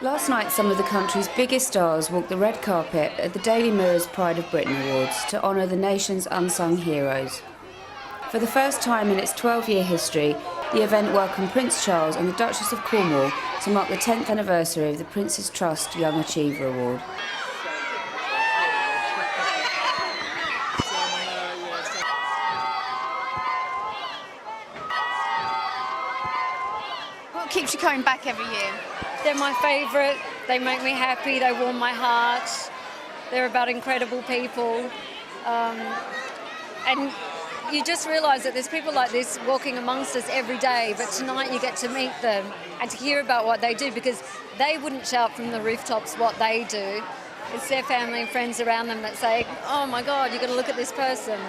Last night, some of the country's biggest stars walked the red carpet at the Daily Mirror's Pride of Britain Awards to honour the nation's unsung heroes. For the first time in its 12-year history, the event welcomed Prince Charles and the Duchess of Cornwall to mark the 10th anniversary of the Prince's Trust Young Achiever Award. What keeps you coming back every year? They're my favourite, they make me happy, they warm my heart, they're about incredible people, and you just realise that there's people like this walking amongst us every day, but tonight you get to meet them and to hear about what they do, because they wouldn't shout from the rooftops what they do. It's their family and friends around them that say, oh my God, you've got to look at this person.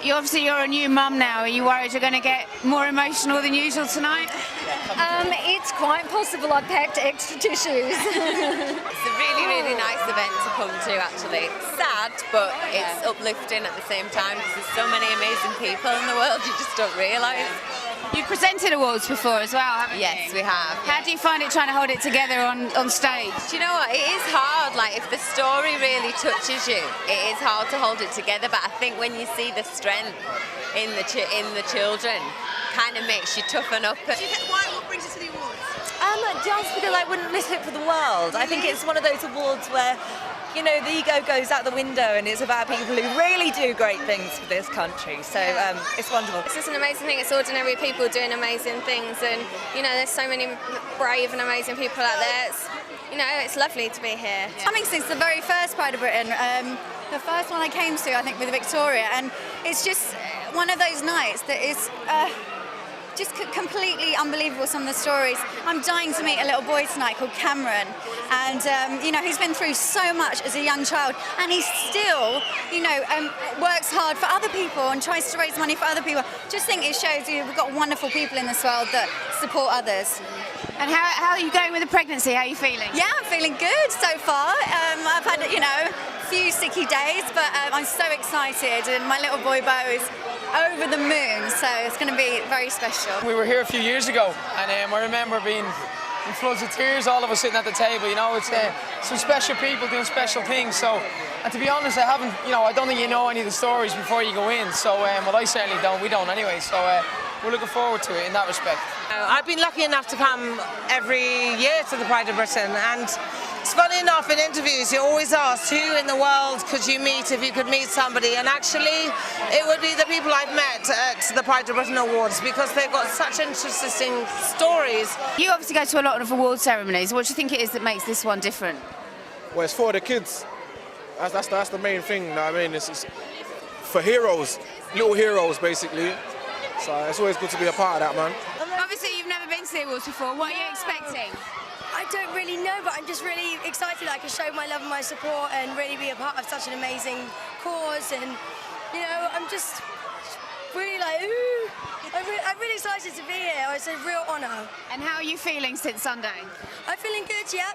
You're a new mum now. Are you worried you're going to get more emotional than usual tonight? It's quite possible I packed extra tissues. It's a really, really nice event to come to, actually. It's sad, but it's uplifting at the same time, because there's so many amazing people in the world you just don't realise. You've presented awards before as well, haven't you? Yes, we have. How do you find it trying to hold it together on stage? Do you know what? It is hard. Like, if the story really touches you, it is hard to hold it together. But I think when you see the strength in the children, kind of makes you toughen up. What brings you to the awards? Just because I wouldn't miss it for the world. I think it's one of those awards where, you know, the ego goes out the window and it's about people who really do great things for this country. So it's wonderful. It's just an amazing thing. It's ordinary people doing amazing things, and you know, there's so many brave and amazing people out there. It's lovely to be here. Coming since the very first Pride of Britain, the first one I came to, I think, with Victoria, and it's just one of those nights that is just completely unbelievable, some of the stories. I'm dying to meet a little boy tonight called Cameron, and he's been through so much as a young child, and he still, works hard for other people and tries to raise money for other people. Just think it shows you we've got wonderful people in this world that support others. And how are you going with the pregnancy? How are you feeling? Yeah, I'm feeling good so far. I've had, a few sicky days, but I'm so excited, and my little boy Bo is over the moon, so it's going to be very special. We were here a few years ago, and I remember being in floods of tears, all of us sitting at the table. It's some special people doing special things. So, and to be honest, I don't think you know any of the stories before you go in. So, well, I certainly don't. We don't anyway. So, we're looking forward to it in that respect. I've been lucky enough to come every year to the Pride of Britain, and it's funny enough, in interviews you always ask who in the world could you meet if you could meet somebody, and actually it would be the people I've met at the Pride of Britain Awards, because they've got such interesting stories. You obviously go to a lot of award ceremonies. What do you think it is that makes this one different? Well, it's for the kids. That's the main thing. I mean, it's for heroes, little heroes basically. So it's always good to be a part of that, man. Obviously you've never been to the awards before. What are you expecting? I don't really know, but I'm just really excited that I can show my love and my support and really be a part of such an amazing cause. And, I'm just really ooh. I'm really excited to be here. It's a real honour. And how are you feeling since Sunday? I'm feeling good, yeah.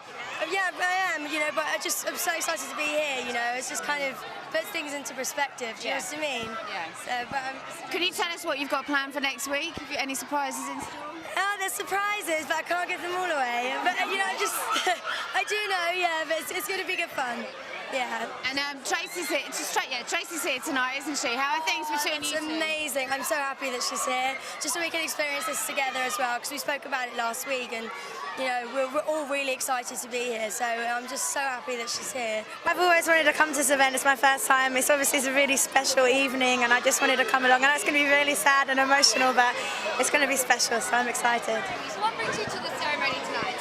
Yeah, I am, but I'm so excited to be here, It's just kind of puts things into perspective, do you know what I mean? Yeah. So, Can you tell us what you've got planned for next week? Have you any surprises in store? There's surprises, but I can't give them all away. But, I do know, yeah, but it's going to be good fun. Yeah. And Tracy's here. Tracy's here tonight, isn't she? How are things between you two? It's amazing. I'm so happy that she's here, just so we can experience this together as well. Because we spoke about it last week, and we're all really excited to be here. So I'm just so happy that she's here. I've always wanted to come to this event. It's my first time. It's obviously a really special evening, and I just wanted to come along. I know it's going to be really sad and emotional, but it's going to be special. So I'm excited. So what brings you to the ceremony tonight?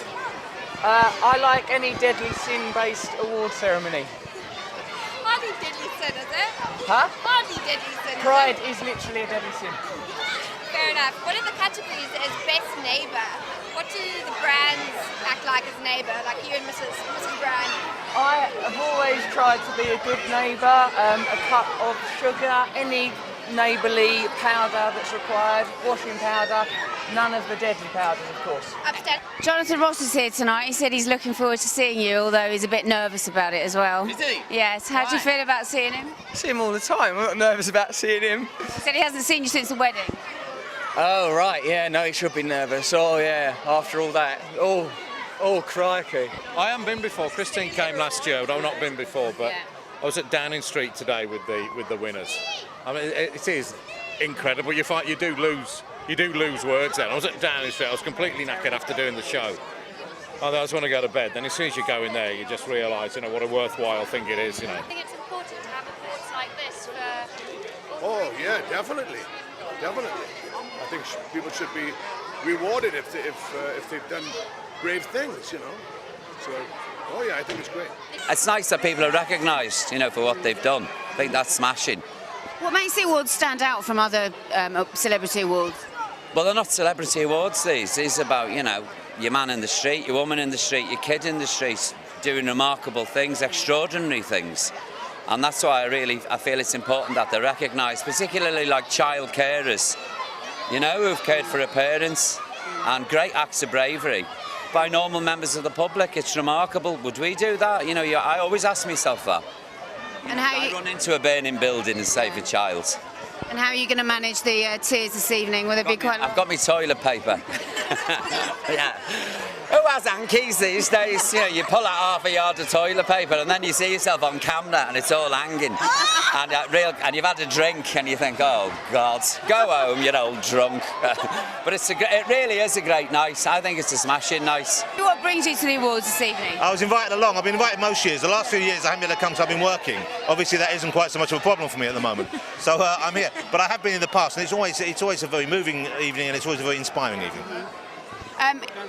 I like any deadly sin-based award ceremony. Hardly deadly sin, is it? Huh? Hardly deadly sin. Pride is literally a deadly sin. Fair enough. What are the categories as best neighbour? What do the brands act like as neighbour, like you and Mrs. Brand? I have always tried to be a good neighbour, a cup of sugar, any neighbourly powder that's required, washing powder, none of the deadly powders, of course. Upstairs. Jonathan Ross is here tonight. He said he's looking forward to seeing you, although he's a bit nervous about it as well. Is he? Yes. How do you feel about seeing him? I see him all the time. I'm not nervous about seeing him. He said he hasn't seen you since the wedding. Oh, right, yeah, no, he should be nervous. Oh, yeah, after all that. Oh, Oh, crikey. I haven't been before. Christine came last year, but I've not been before. But I was at Downing Street today with the winners. I mean, it is incredible. You do lose words then. I was at Downing Street. I was completely knackered after doing the show. I just want to go to bed. Then as soon as you go in there, you just realise, what a worthwhile thing it is. I think it's important to have awards like this for. Oh yeah, definitely. I think people should be rewarded if they've done brave things, So, oh yeah, I think it's great. It's nice that people are recognised, for what they've done. I think that's smashing. What makes the awards stand out from other celebrity awards? Well, they're not celebrity awards, these. These are about, your man in the street, your woman in the street, your kid in the street, doing remarkable things, extraordinary things. And that's why I feel it's important that they're recognised, particularly like child carers, who've cared for their parents, and great acts of bravery by normal members of the public. It's remarkable. Would we do that? I always ask myself that. And how I run into a burning building and save a child. And how are you going to manage the tears this evening? Will it be quite? I've got my toilet paper. Yeah. Who has hankies these days? You pull out half a yard of toilet paper and then you see yourself on camera and it's all hanging. And you've had a drink and you think, oh God, go home, you old drunk. But it really is a great night. I think it's a smashing night. What brings you to the awards this evening? I was invited along. I've been invited most years. The last few years I haven't been able to come, so I've been working. Obviously that isn't quite so much of a problem for me at the moment. So I'm here. But I have been in the past, and it's always a very moving evening, and it's always a very inspiring evening.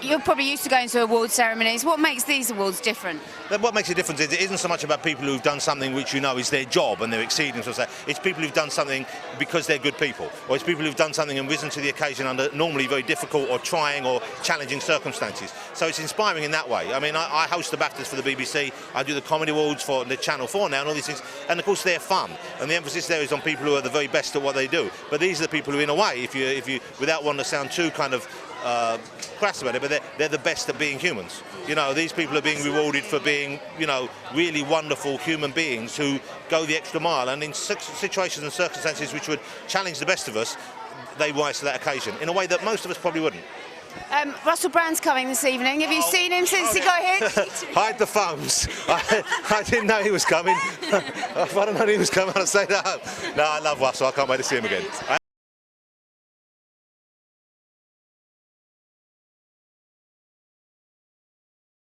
You're probably used to going to award ceremonies. What makes these awards different? What makes a difference is it isn't so much about people who've done something which is their job and they're exceeding. It's people who've done something because they're good people, or it's people who've done something and risen to the occasion under normally very difficult or trying or challenging circumstances. So it's inspiring in that way. I mean, I host the BAFTAs for the BBC. I do the Comedy Awards for the Channel 4 now and all these things. And of course they're fun. And the emphasis there is on people who are the very best at what they do. But these are the people who, in a way, if you without wanting to sound too kind of crass about it, but they're the best at being humans. These people are being rewarded for being, really wonderful human beings who go the extra mile, and in situations and circumstances which would challenge the best of us, they rise to that occasion in a way that most of us probably wouldn't. Russell Brand's coming this evening. Have you seen him since he got here? Hide the phones. I didn't know he was coming. If I don't know he was coming, I'd say that. No, I love Russell. I can't wait to see him again. I